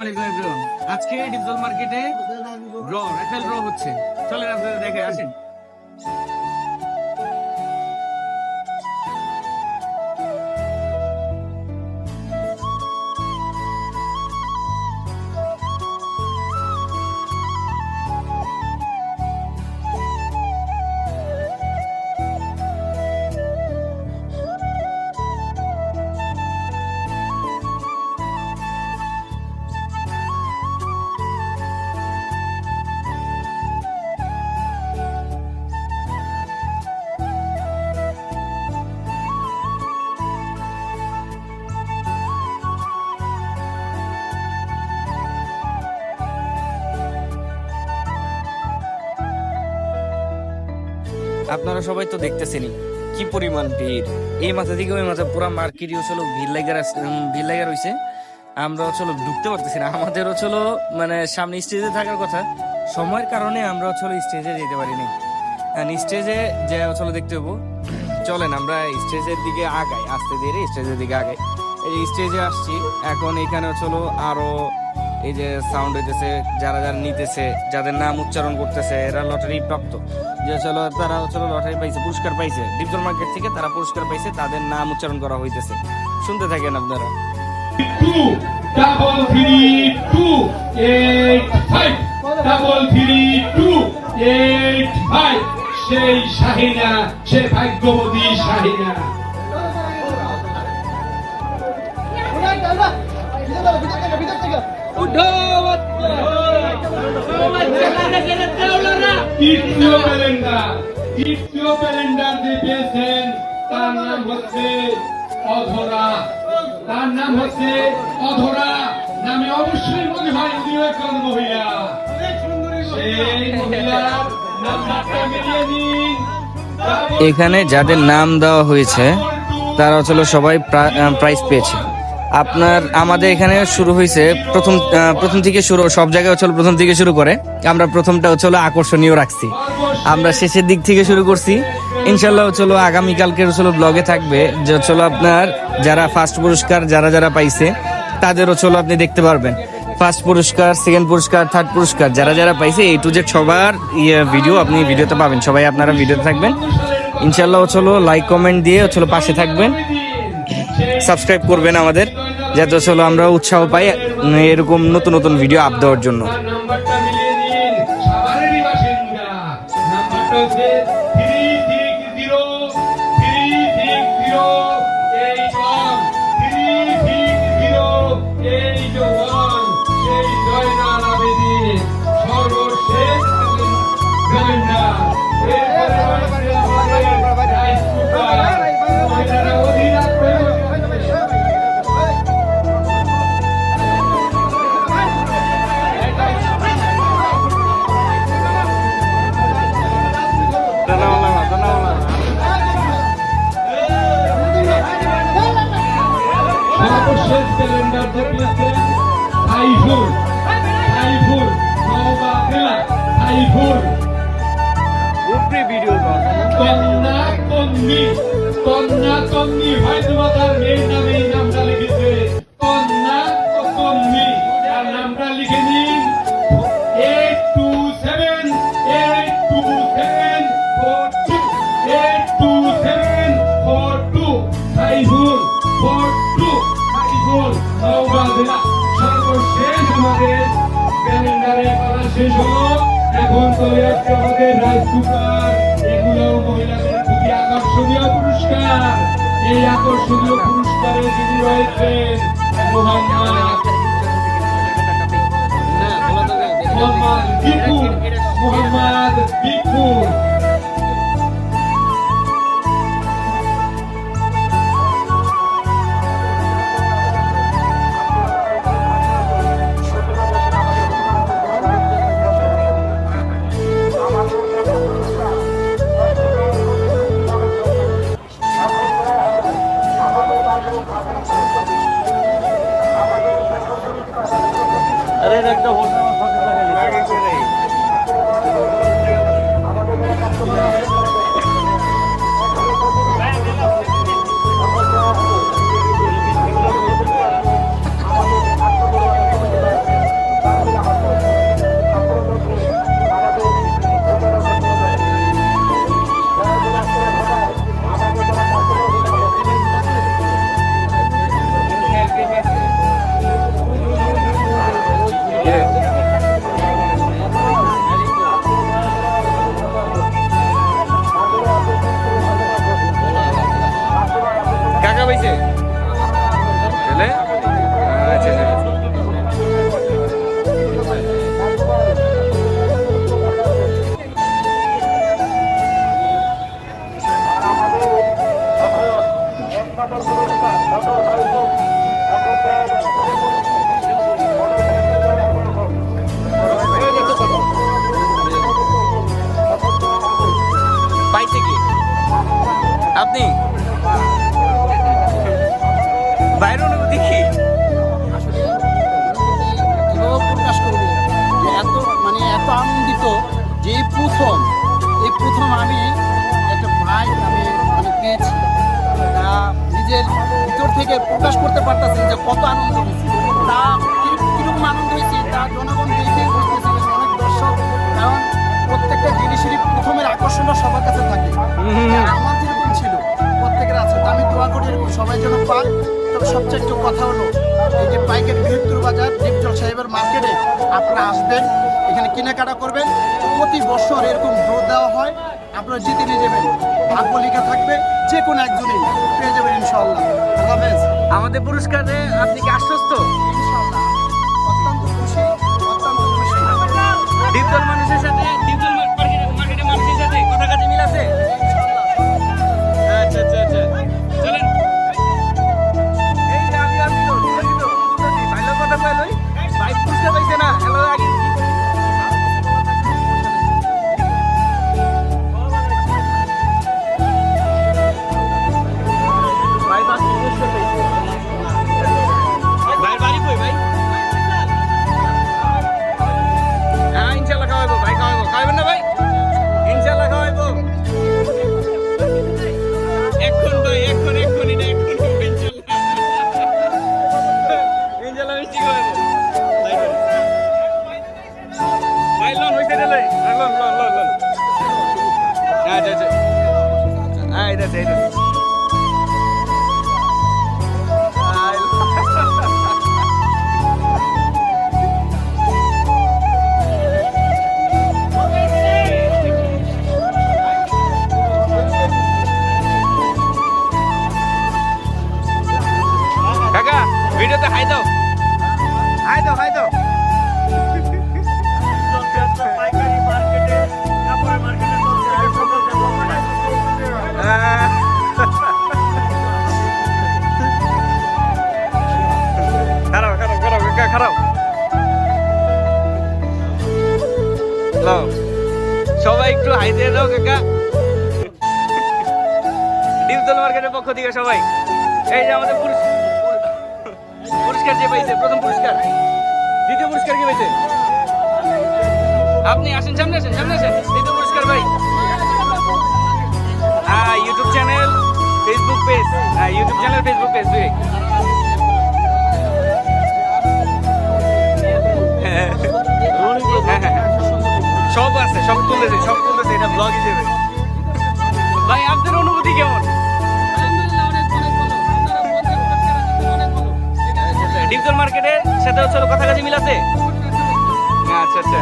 আজকে ডিপজল মার্কেটে Rafael draw হচ্ছে, চলেন আপনাদের দেখে আসেন। আপনারা সবাই তো দেখতেছেনই কি পরিমাণ ভিড়। এই মাথা থেকে ওই মাথা পুরো মার্কেটই হচ্ছিল ভিড় লাগা রয়েছে। আমরা হচ্ছিল ঢুকতে পারতেছি না। আমাদের হচ্ছিল মানে সামনে স্টেজে থাকার কথা, সময়ের কারণে আমরা হচ্ছিল স্টেজে যেতে পারিনি। স্টেজে যে হচ্ছিল দেখতে হবো। চলেন আমরা স্টেজের দিকে আগাই, আস্তে ধীরে স্টেজের দিকে আগাই। এই স্টেজে আসছি এখন, এখানে হচ্ছিল আরো এই যে সাউন্ড হইতেছে, যারা যারা নিতেছে, যাদের নাম উচ্চারণ করতেছে, এরা লটারি প্রাপ্ত, যে চলো তারা চলো লটারি পাইছে, পুরস্কার পাইছে ডিপজল মার্কেট থেকে, তারা পুরস্কার পাইছে, তাদের নাম উচ্চারণ করা হইতেছে। শুনতে থাকেন আপনারা। 2333285 সেই শাহিনা, সে ভাগ্যবতী শাহিনা। তৃতীয় ক্যালেন্ডার যে পেয়েছেন তার নাম হচ্ছে অধরা। তার নাম হচ্ছে অধরা নামে অবশ্যই মনে হয় উনি একজন মহিলা। সেই মহিলার নামটা মিলিয়ে নিন। এখানে যাদের নাম দেওয়া হয়েছে তারা হচ্ছে সবাই প্রাইজ পেয়েছে। আমাদের এখানে শুরু হয়েছে প্রথম থেকে শুরু, সব জায়গায় হচ্ছে প্রথম থেকে শুরু করে। আমরা প্রথমটা হচ্ছে আকর্ষণীয় রাখছি, আমরা শেষের দিক থেকে শুরু করছি। ইনশাল্লাহ হচ্ছে আগামীকালকের হচ্ছে ব্লগে থাকবে যে হচ্ছে আপনার যারা ফার্স্ট পুরস্কার যারা যারা পাইছে তাদের হচ্ছে আপনি দেখতে পারবেন। ফার্স্ট পুরস্কার, সেকেন্ড পুরস্কার, থার্ড পুরস্কার যারা যারা পাইছে A to Z সবার ভিডিও আপনি ভিডিওতে পাবেন। সবাই আপনারা ভিডিওতে থাকবেন ইনশাল্লাহ। হচ্ছে লাইক কমেন্ট দিয়ে হচ্ছে পাশে থাকবেন, সাবস্ক্রাইব করবেন আমাদের, যাতে হচ্ছে আমরা উৎসাহ পাই এরকম নতুন নতুন ভিডিও আপ দেওয়ার জন্য। নাম্বারটা মিলিয়ে নিন। সাভারেরই বাসিন্দা, নাম্বারটা হচ্ছে 36081 সেই জয়নাল আবেদীন সর্বশেষ ক্যালেন্ডার। এরপরে রয়েছে আমাদের রাইস কুকার, মহিলারা অধিনায়ক হয়ে সর্বশেষ ক্যালেন্ডার দেখলেছেন সাইফুল নওগাঁ জেলা। সাইফুল কন্যা তন্নি হয়তোবা তার মেয়ের নামে এই নামটা লিখেছে। কন্যা তন্নি তার নামটা লিখে নিন। 8274282742 সাইফুল 42 সাইফুল নওগাঁ জেলা। সর্বশেষ আমাদের ক্যালেন্ডারে পালা শেষ হলো। এখন চলে আসছে আমাদের রাইস কুকার। এগুলো মহিলাদের খুবই আকর্ষণীয় পুরস্কার। এই আকর্ষণীয় পুরস্কারে যিনি রয়েছেন মোহাম্মদ বিপুল। যে এই প্রথম আমি একটা বাইক আমি পেয়েছি, তা নিজের ভিতর থেকে প্রকাশ করতে পারতেছি যে কত আনন্দ হয়েছে। তা কিরকম আনন্দ হয়েছে তা জনগণ দেখে বুঝতেছে, অনেক দর্শক, কারণ প্রত্যেকটা জিনিসেরই প্রথমের আকর্ষণটা সবার কাছে থাকে। আমার যেরকম ছিল প্রত্যেকের আছে, তা আমি দোয়া করি এরকম সবাই যেন পাক। তবে সবচেয়ে একটু কথা হলো, এই যে বাইকের বৃহত্তর বাজার ডিপজল সাহেবের মার্কেটে আপনারা আসবেন, এখানে কেনাকাটা করবেন। প্রতি বছর এরকম ড্র দেওয়া হয়, আপনারা জিতে নিয়ে যাবেন, ভাগ্য লেখা থাকবে, যে কোনো একজনই পেয়ে যাবেন ইনশাআল্লাহ। আল্লাহ হাফেজ। আমাদের পুরস্কারে আপনি কি আশ্বস্ত? ইনশাআল্লাহ অত্যন্ত খুশি, অত্যন্ত খুশি। ডিপজল মানুষের সাথে, ডিপজল মার্কেটের মানুষের সাথে কথা কাজে মিল আছে? আচ্ছা আচ্ছা আচ্ছা, চলেন। এই যে আমি আসছি তো, ভালো কথা কইলই, বাইক পুরস্কার পাইছে না? হ্যালো আগে ভাই বাড়ি কই ভাই? হ্যাঁ ইনশাল্লাহ খাওয়াইবো ভাই, খাওয়াইবেন না ভাই? ইনশাল্লাহ খাওয়াইবো। এখন ভাই, এখন এটা এখন ইনশাল্লাহ মিষ্টি খাওয়াইবো ভাই। লোন হইছে রে লই, লোন আচ্ছা আচ্ছা, এইটা কাকা ভিডিওতে হাই দাও। খারাপ সবাই একটু হাই দিয়ে দাও কাকা। ডিপজল মার্কেটের পক্ষ থেকে সবাই, এই যে আমাদের পুরস্কার যে পাইছে, প্রথম পুরস্কার, দ্বিতীয় পুরস্কার কি পাইছে? আপনি আসেন, সামনে আসেন। দ্বিতীয় পুরস্কার ভাই। হ্যাঁ ইউটিউব চ্যানেল, ফেসবুক পেজ, দুই। হ্যাঁ সব আছে, সব তুলতেছে, এটা ব্লগ হিসেবে। ভাই আপনার অনুভূতি কেমন? ডিপজল মার্কেটের সাথে হচ্ছে কথা কাজে মিল আছে? আচ্ছা আচ্ছা,